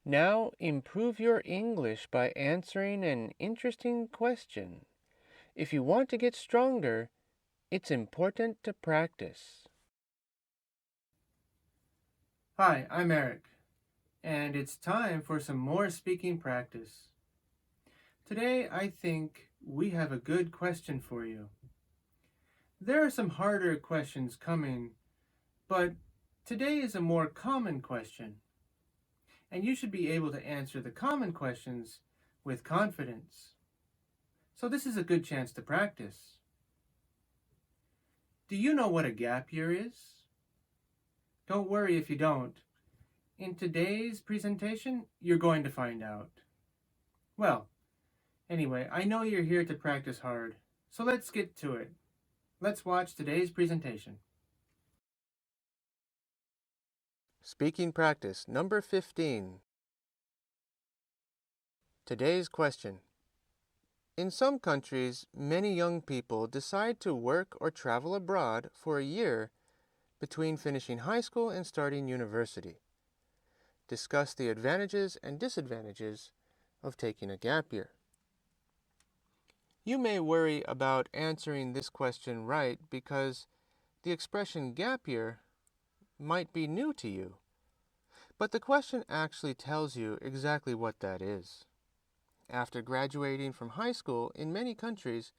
Now improve your English by answering an interesting question. If you want to get stronger, it's important to practice. Hi, I'm Eric, and it's time for some more speaking practice. Today, I think we have a good question for you. There are some harder questions coming, but today is a more common question, and you should be able to answer the common questions with confidence. So this is a good chance to practice. Do you know what a gap year is? Don't worry if you don't. In today's presentation, you're going to find out. Well, anyway, I know you're here to practice hard, so let's get to it. Let's watch today's presentation. Speaking practice number 15. Today's question. In some countries, many young people decide to work or travel abroad for a year between finishing high school and starting university. Discuss the advantages and disadvantages of taking a gap year. You may worry about answering this question right because the expression gap year might be new to you. But the question actually tells you exactly what that is. After graduating from high school in many countries,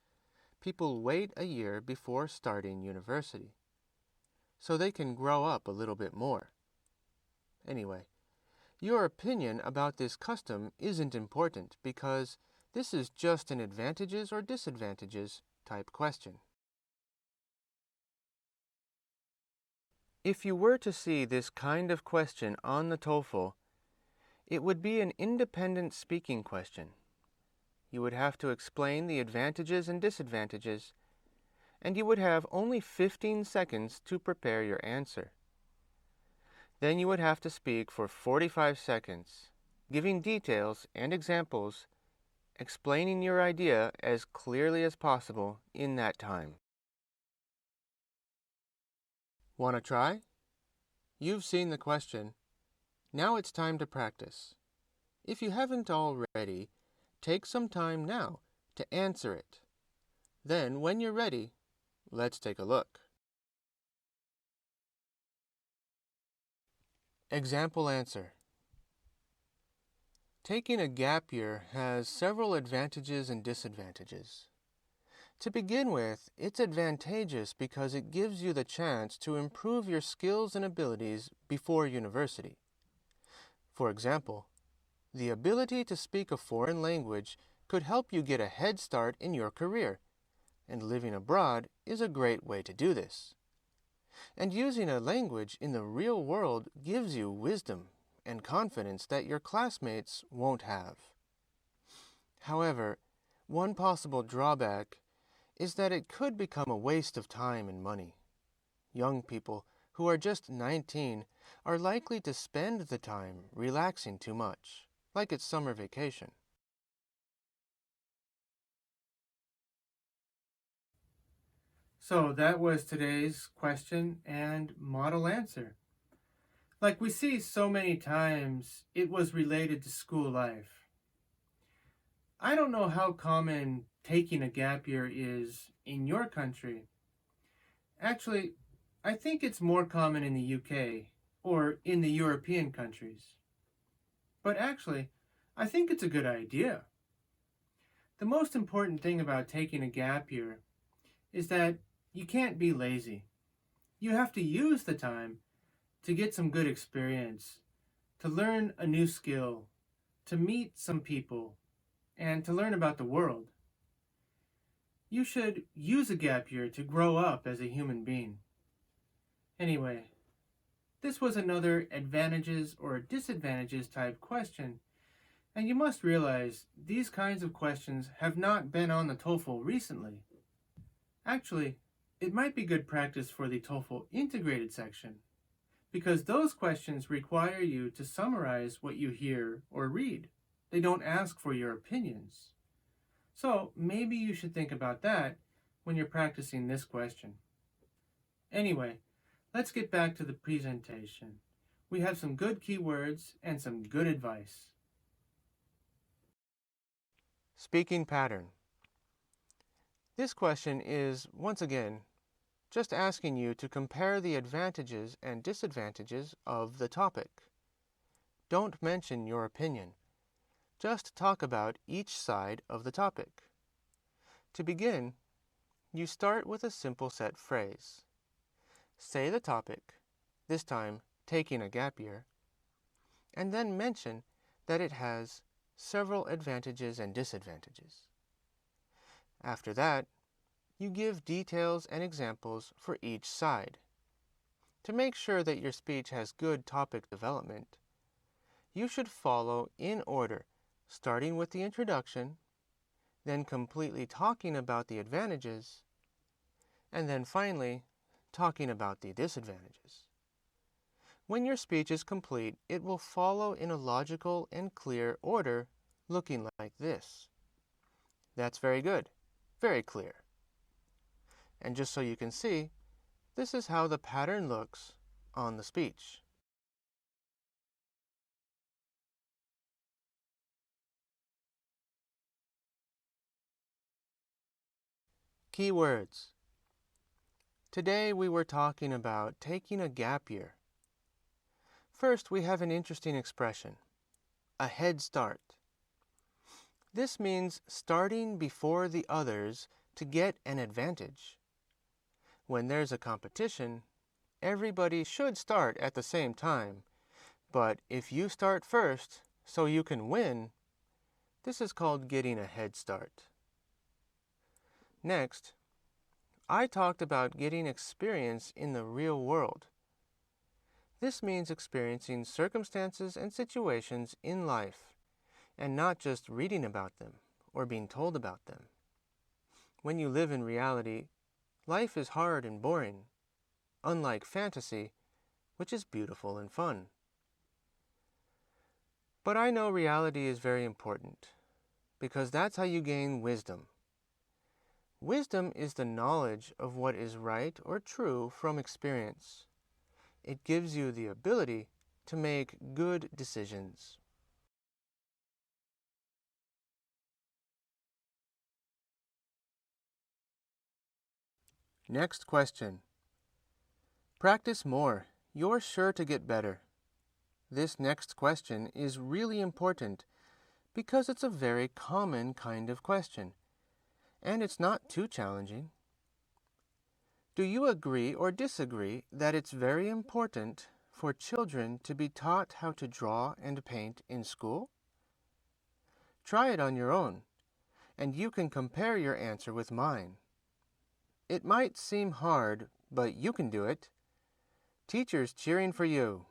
people wait a year before starting university, so they can grow up a little bit more. Anyway, your opinion about this custom isn't important because this is just an advantages or disadvantages type question. If you were to see this kind of question on the TOEFL, it would be an independent speaking question. You would have to explain the advantages and disadvantages, and you would have only 15 seconds to prepare your answer. Then you would have to speak for 45 seconds, giving details and examples, explaining your idea as clearly as possible in that time. Want to try? You've seen the question. Now it's time to practice. If you haven't already, take some time now to answer it. Then, when you're ready, let's take a look. Example answer. Taking a gap year has several advantages and disadvantages. To begin with, it's advantageous because it gives you the chance to improve your skills and abilities before university. For example, the ability to speak a foreign language could help you get a head start in your career, and living abroad is a great way to do this. And using a language in the real world gives you wisdom and confidence that your classmates won't have. However, one possible drawback is that it could become a waste of time and money. Young people who are just 19 are likely to spend the time relaxing too much, like it's summer vacation. So that was today's question and model answer. Like we see so many times, it was related to school life. I don't know how common taking a gap year is in your country. Actually, I think it's more common in the UK or in the European countries. But actually, I think it's a good idea. The most important thing about taking a gap year is that you can't be lazy. You have to use the time to get some good experience, to learn a new skill, to meet some people, and to learn about the world. You should use a gap year to grow up as a human being. Anyway, this was another advantages or disadvantages type question, and you must realize these kinds of questions have not been on the TOEFL recently. Actually, it might be good practice for the TOEFL integrated section, because those questions require you to summarize what you hear or read. They don't ask for your opinions. So maybe you should think about that when you're practicing this question. Anyway, let's get back to the presentation. we have some good keywords and some good advice. Speaking pattern. This question is, once again, just asking you to compare the advantages and disadvantages of the topic. Don't mention your opinion. Just talk about each side of the topic. To begin, you start with a simple set phrase. Say the topic, this time taking a gap year, and then mention that it has several advantages and disadvantages. After that, you give details and examples for each side. To make sure that your speech has good topic development, you should follow in order, starting with the introduction, then completely talking about the advantages, and then finally talking about the disadvantages. When your speech is complete, it will follow in a logical and clear order, looking like this. That's very good, very clear. And just so you can see, this is how the pattern looks on the speech. Keywords. Today we were talking about taking a gap year. First, we have an interesting expression, a head start. This means starting before the others to get an advantage. When there's a competition, everybody should start at the same time, but if you start first so you can win, this is called getting a head start. Next, I talked about getting experience in the real world. This means experiencing circumstances and situations in life, and not just reading about them or being told about them. When you live in reality, life is hard and boring, unlike fantasy, which is beautiful and fun. But I know reality is very important, because that's how you gain wisdom. Wisdom is the knowledge of what is right or true from experience. It gives you the ability to make good decisions. Next question. Practice more. You're sure to get better. This next question is really important because it's a very common kind of question, and it's not too challenging. Do you agree or disagree that it's very important for children to be taught how to draw and paint in school? Try it on your own, and you can compare your answer with mine. It might seem hard, but you can do it. Teachers cheering for you.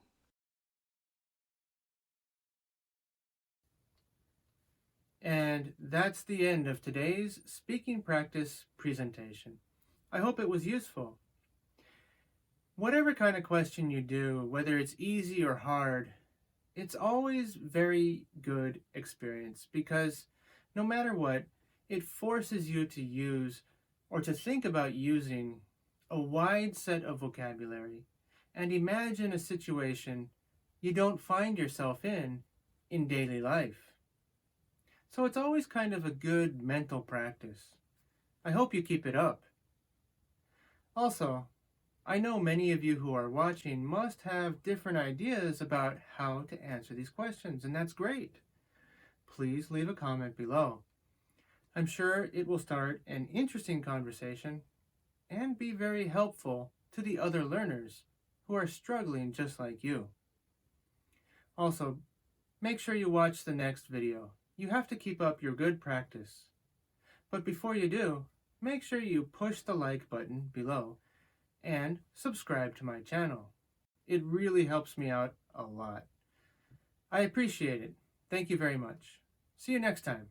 And that's the end of today's speaking practice presentation. I hope it was useful. Whatever kind of question you do, whether it's easy or hard, it's always very good experience because no matter what, it forces you to use or to think about using a wide set of vocabulary and imagine a situation you don't find yourself in daily life. So it's always kind of a good mental practice. I hope you keep it up. Also, I know many of you who are watching must have different ideas about how to answer these questions, and that's great. Please leave a comment below. I'm sure it will start an interesting conversation and be very helpful to the other learners who are struggling just like you. Also, make sure you watch the next video. You have to keep up your good practice. But before you do, make sure you push the like button below and subscribe to my channel. It really helps me out a lot. I appreciate it. Thank you very much. See you next time.